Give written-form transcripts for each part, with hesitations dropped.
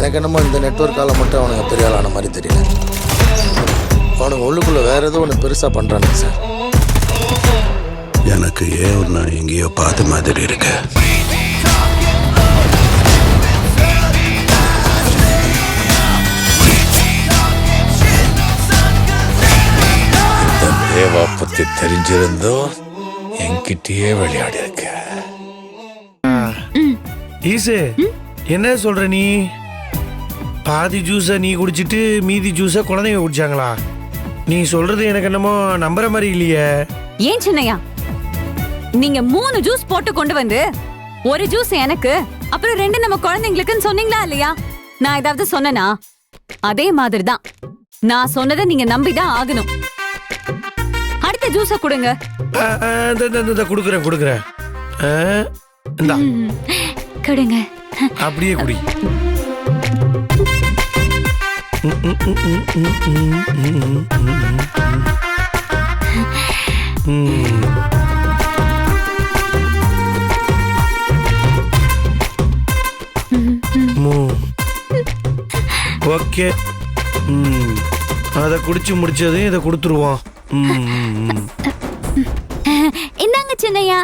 எனக்கு என்னமோ இந்த நெட்வொர்க்கால மட்டும் அவனுங்க பெரிய ஆளான மாதிரி தெரியல. அவனுங்க உள்ளுக்குள்ளே வேறு ஏதோ ஒன்று பெருசாக பண்ணுறானுங்க சார். எனக்கு ஏன் ஒரு நான் எங்கேயோ பார்த்த மாதிரி இருக்கு. இந்த தேவா பற்றி தெரிஞ்சிருந்தோ என்கிட்டயே விளையாடி இருக்க. ஈசு என்ன சொல்ற நீ? பாதி ஜூஸை நீ குடிச்சிட்டு மீதி ஜூஸை குழந்தைங்க குடிச்சாங்களா? நீ சொல்றது எனக்கு என்னமோ நம்புற மாதிரி இல்லையே. ஏன் சின்னையா, நீங்க 3 ஜூஸ் போட்டு கொண்டு வந்து ஒரு ஜூஸ் எனக்கு அப்புறம் 2 நம்ம குழந்தைங்களுக்குன்னு சொன்னீங்களா இல்லையா? நான் ஏதாவது சொன்னனா? அதே மாதிரி தான் நான் சொன்னதை நீங்க நம்பிதான் ஆகணும். அடுத்த ஜூஸ கொடுங்க. குடுக்குறேன் கொடுக்குறேன். இந்தா கொடுங்க. அப்படியே குடி. ஓகே, அதை குடிச்சு முடிச்சதையும் இதை கொடுத்துருவோம். இந்தாங்க சின்னையா,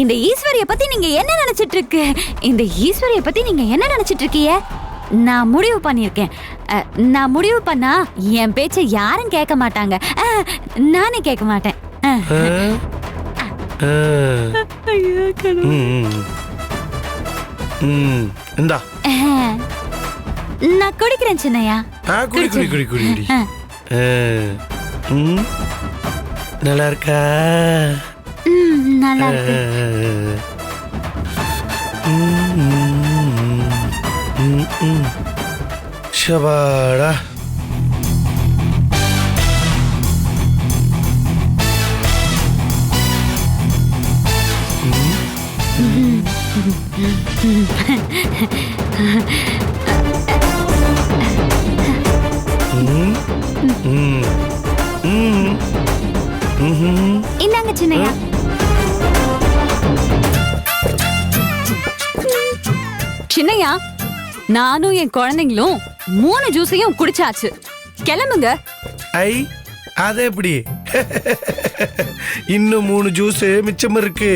இந்த ஈஸ்வரிய பத்தி நீங்க என்ன நினைச்சிட்டு இருக்கு? இந்த ஈஸ்வரிய பத்தி நீங்க என்ன நினைச்சிட்டு இருக்கீங்க? நான் முடிவு பண்ணிருக்கேன். நான் முடிவு பண்ணா என் பேச்ச யாரும் கேட்க மாட்டாங்க. நானே கேட்க மாட்டேன். இந்தா நான் குடிக்கிறேன் சின்னையா. குடி குடி குடி குடி குடி. நல்லா இருக்கா? நல்லா இருக்கு. ஷபாடா. இந்தாங்க சின்னையா. சின்னையா, நானும் என் குழந்தைங்களும் 3 ஜூஸையும் குடிச்சாச்சு. கிளம்புங்க. ஐ, அது எப்படி? இன்னும் 3 ஜூஸ் மிச்சம் இருக்கு.